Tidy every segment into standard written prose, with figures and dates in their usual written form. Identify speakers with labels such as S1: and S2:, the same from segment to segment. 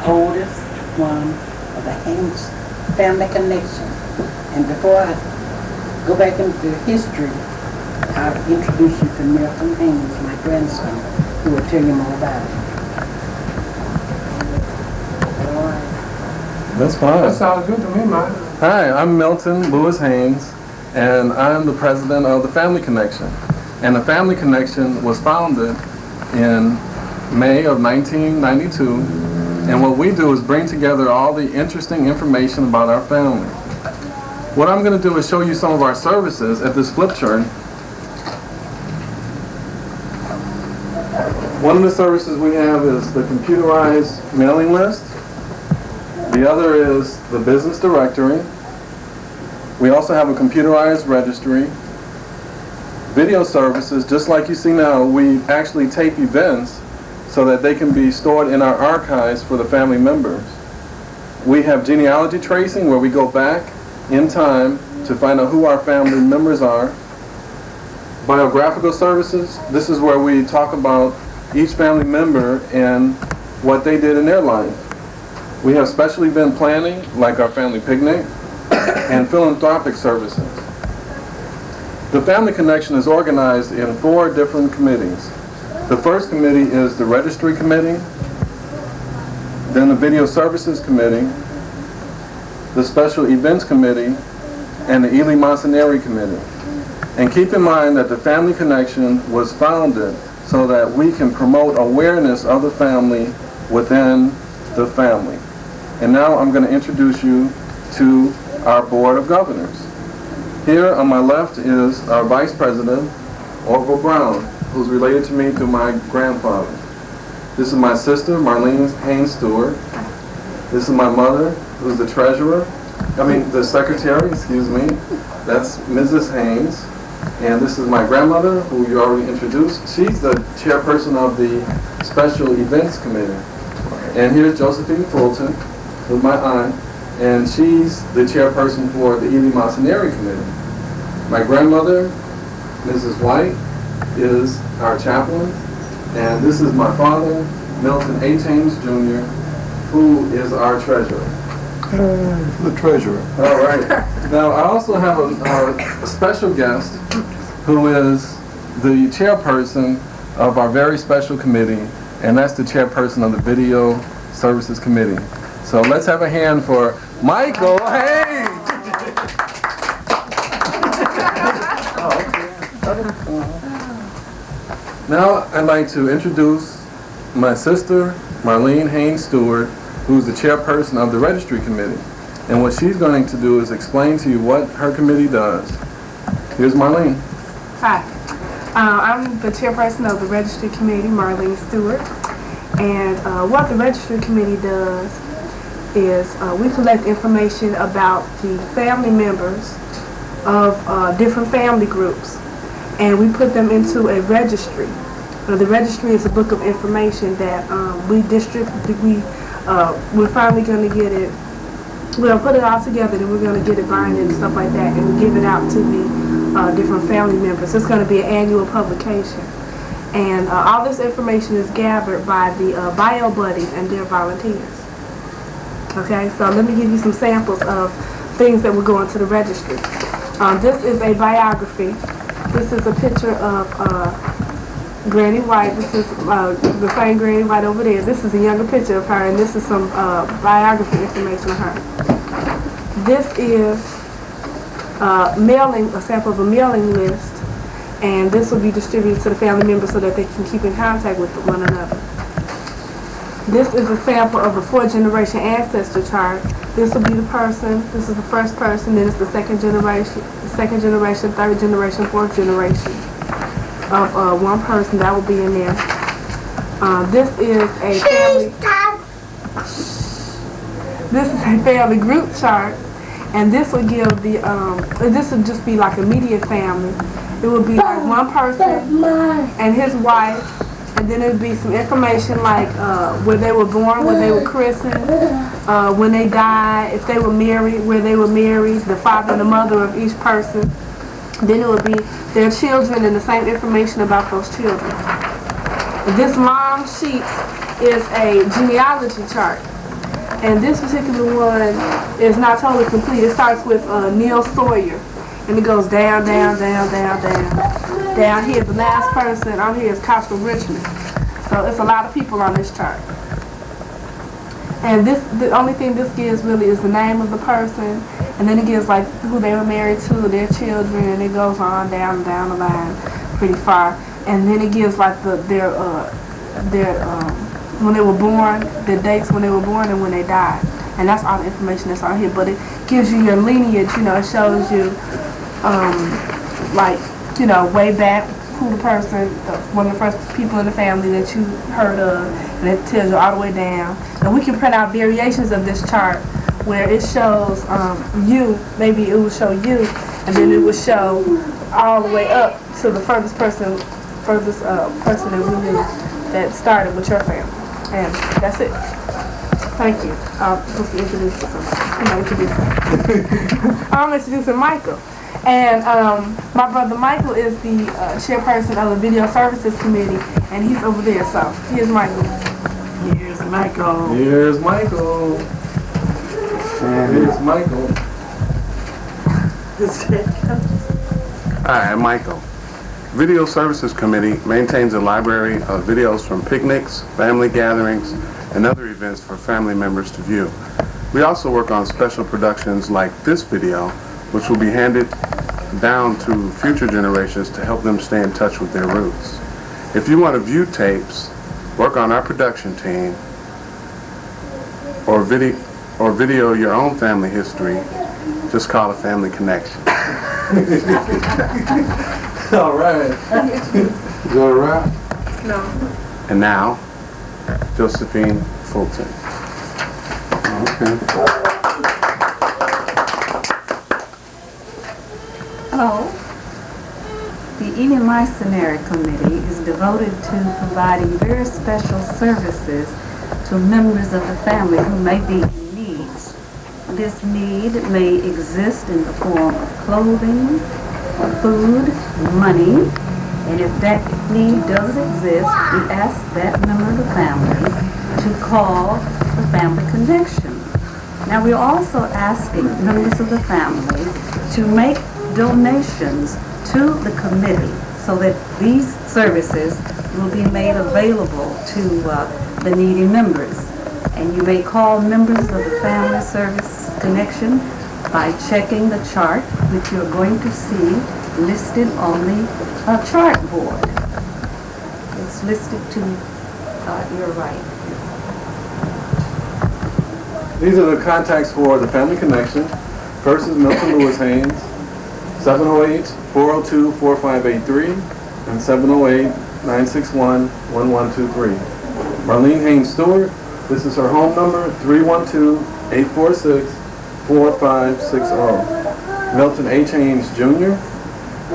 S1: oldest one of the Haynes family connection. And before I go back into history, I'll introduce you to Milton Haynes, my grandson, who will tell you more about it. All right.
S2: That's fine.
S3: That sounds good to me, man.
S2: Hi, I'm Milton Lewis Haynes, and I'm the president of the Family Connection. And the Family Connection was founded in May of 1992. And what we do is bring together all the interesting information about our family. What I'm going to do is show you some of our services at this flip chart. One of the services we have is the computerized mailing list. The other is the business directory. We also have a computerized registry. Video services, just like you see now, we actually tape events so that they can be stored in our archives for the family members. We have genealogy tracing, where we go back in time to find out who our family members are. Biographical services, this is where we talk about each family member and what they did in their life. We have special event planning, like our family picnic, and philanthropic services. The Family Connection is organized in 4 different committees. The first committee is the Registry Committee, then the Video Services Committee, the Special Events Committee, and the Ely Montanari Committee. And keep in mind that the Family Connection was founded so that we can promote awareness of the family within the family. And now I'm going to introduce you to our Board of Governors. Here on my left is our Vice President, Orval Brown, who's related to me through my grandfather. This is my sister, Marlene Haynes Stewart. This is my mother, who's the treasurer. The secretary, excuse me. That's Mrs. Haynes. And this is my grandmother, who you already introduced. She's the chairperson of the Special Events Committee. And here's Josephine Fulton, who's my aunt, and she's the chairperson for the Ely Montanari Committee. My grandmother, Mrs. White, is our chaplain, and this is my father, Milton H. Haynes Jr., who is our treasurer.
S3: The treasurer.
S2: All right. Now, I also have a special guest who is the chairperson of our very special committee, and that's the chairperson of the Video Services Committee. So let's have a hand for Michael Haynes. Now I'd like to introduce my sister, Marlene Haynes Stewart, who's the chairperson of the Registry Committee. And what she's going to do is explain to you what her committee does. Here's Marlene.
S4: Hi. I'm the chairperson of the Registry Committee, Marlene Stewart. And what the Registry Committee does is we collect information about the family members of different family groups, and we put them into a registry. The registry is a book of information that we're finally going to get it. We're going to put it all together, and we're going to get it binded and stuff like that, and give it out to the different family members. It's going to be an annual publication. And all this information is gathered by the bio buddies and their volunteers. Okay, so let me give you some samples of things that will go into the registry. This is a biography. This is a picture of Granny White. This is the same Granny White over there. This is a younger picture of her, and this is some biography information of her. This is a sample of a mailing list, and this will be distributed to the family members so that they can keep in contact with one another. This is a sample of a 4-generation ancestor chart. This will be the person, this is the first person, then it's the second generation, third generation, fourth generation of one person that will be in there. This is a family group chart, and this will give the this would just be like immediate family. It would be like one person and his wife, and then it would be some information like where they were born, where they were christened, when they died, if they were married, where they were married, the father and the mother of each person. Then it would be their children and the same information about those children. This long sheet is a genealogy chart. And this particular one is not totally complete. It starts with Neil Sawyer, and it goes down, down, down, down, down. Down here, the last person on here is Costa Richmond. So it's a lot of people on this chart. And this, the only thing this gives really is the name of the person, and then it gives like who they were married to, their children, and it goes on down and down the line pretty far. And then it gives like their when they were born, the dates when they were born and when they died. And that's all the information that's on here. But it gives you your lineage, you know, it shows you like, you know, way back who the person, one of the first people in the family that you heard of, and it tells you all the way down. And we can print out variations of this chart where it shows you, maybe it will show you, and then it will show all the way up to the furthest person that we knew that started with your family. And that's it. Thank you. I'm supposed to introduce you. I'm introducing Michael. And my brother Michael is the chairperson of the Video Services Committee, and he's over there. So here's Michael.
S1: Here's Michael.
S2: Here's Michael. And here's Michael.
S5: Hi, I'm Michael. Video Services Committee maintains a library of videos from picnics, family gatherings, and other events for family members to view. We also work on special productions like this video, which will be handed down to future generations to help them stay in touch with their roots. If you want to view tapes, work on our production team, or video your own family history, just call a Family Connection.
S2: All right.
S3: Is that right?
S4: No.
S5: And now, Josephine Fulton.
S3: Okay.
S6: Hello. The Eating My Scenario Committee is devoted to providing very special services to members of the family who may be in need. This need may exist in the form of clothing, food, money, and if that need does exist, we ask that member of the family to call the Family Connection. Now we're also asking members of the family to make donations to the committee so that these services will be made available to the needy members. And you may call members of the Family Service Connection by checking the chart, which you're going to see listed on the chart board. It's listed to your right.
S2: These are the contacts for the Family Connection. First is Milton Lewis Haynes, 708-402-4583 and 708-961-1123. Marlene Haynes Stewart, this is her home number, 312-846-4560. Milton H. Haynes Jr.,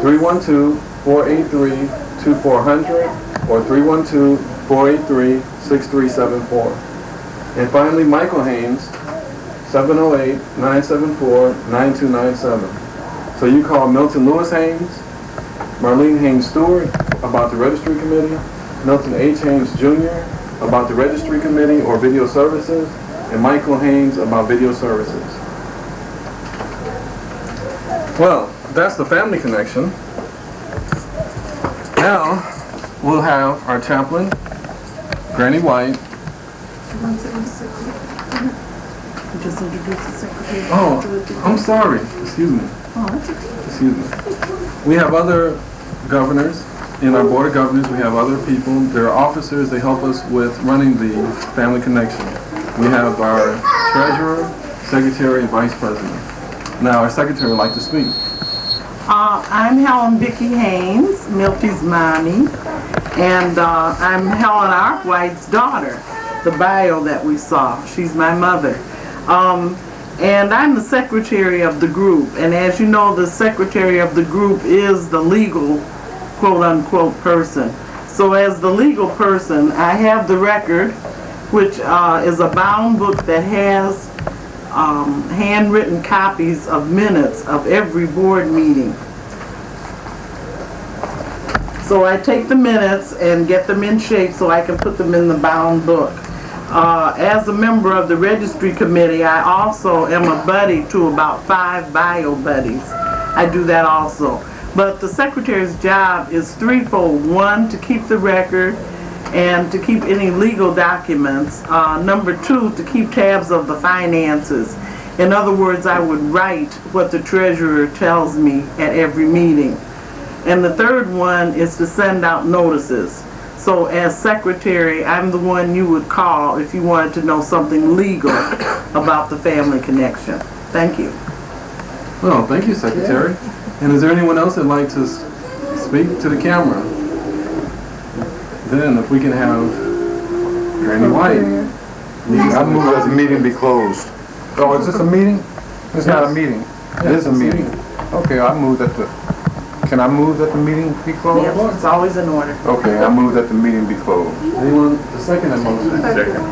S2: 312-483-2400 or 312-483-6374. And finally, Michael Haynes, 708-974-9297. So you call Milton Lewis Haynes, Marlene Haynes Stewart about the Registry Committee, Milton H. Haynes Jr. about the Registry Committee or Video Services, and Michael Haynes about Video Services. Well, that's the Family Connection. Now, we'll have our chaplain, Granny White.
S1: Just introduce the secretary.
S2: Oh, I'm sorry. Excuse me.
S1: Oh, that's okay.
S2: Excuse me. We have other governors. In our Board of Governors, we have other people. There are officers. They help us with running the Family Connection. We have our treasurer, secretary, and vice president. Now, our secretary would like to speak.
S7: I'm Helen Vicky Haynes, Milty's mommy, and I'm Helen Arkwhite's daughter, the bio that we saw. She's my mother. And I'm the secretary of the group, and as you know, the secretary of the group is the legal quote-unquote person. So as the legal person, I have the record, which is a bound book that has handwritten copies of minutes of every board meeting. So I take the minutes and get them in shape so I can put them in the bound book. As a member of the registry committee, I also am a buddy to about 5 bio buddies. I do that also. But the secretary's job is threefold. One, to keep the record and to keep any legal documents. Number 2, to keep tabs of the finances. In other words, I would write what the treasurer tells me at every meeting. And the third one is to send out notices. So as secretary, I'm the one you would call if you wanted to know something legal about the family connection. Thank you.
S2: Well, thank you, Secretary. And is there anyone else that'd like to speak to the camera? Then, if we can have Granny White.
S3: I move that the meeting be closed. Oh, is this a meeting? It's not a meeting. It is a meeting. Okay, I move that can I move that the meeting be closed?
S7: Yes, it's always in order.
S3: Okay, I move that the meeting be closed.
S2: Anyone to second that motion?
S5: Second.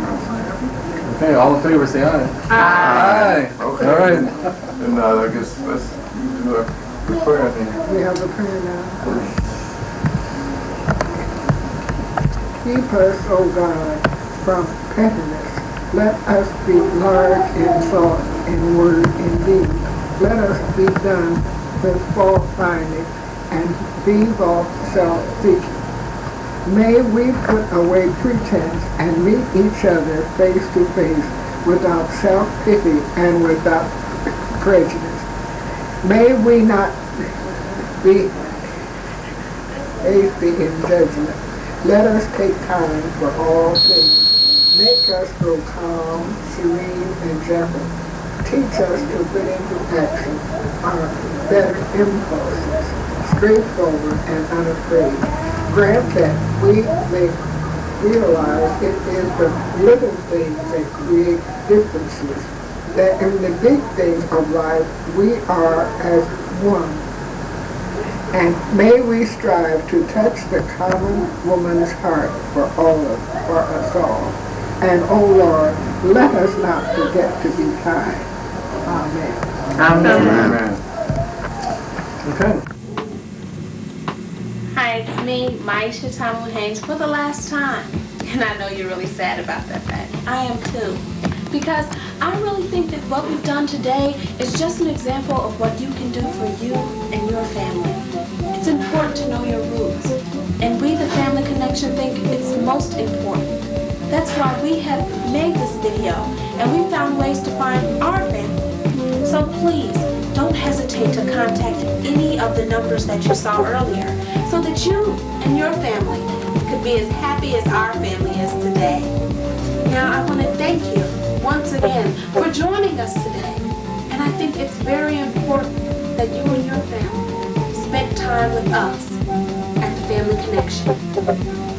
S2: Okay, all in favor say aye. Aye.
S3: Okay.
S2: All right.
S3: And I guess let's do a prayer then.
S8: We have a prayer now. Keep us, O God, from pettiness. Let us be large in thought, in word, in deed. Let us be done with fault finding and leave off self-seeking. May we put away pretense and meet each other face to face without self-pity and without prejudice. May we not be hasty in judgment. Let us take time for all things. Make us grow calm, serene, and gentle. Teach us to put into action our better impulses, straightforward and unafraid. Grant that we may realize it is the little things that create differences, that in the big things of life we are as one. And may we strive to touch the common woman's heart for us all. And, oh Lord, let us not forget to be kind. Amen.
S7: Amen.
S2: Okay.
S9: Hi, it's me, Maysha, Tamu, Haynes, for the last time. And I know you're really sad about that fact. I am too. Because I really think that what we've done today is just an example of what you can do for you and your family. It's important to know your roots. And we, the Family Connection, think it's most important. That's why we have made this video, and we found ways to find our family. So please, don't hesitate to contact any of the numbers that you saw earlier, so that you and your family could be as happy as our family is today. Now, I want to thank you once again for joining us today. And I think it's very important that you and your family spend time with us at the Family Connection.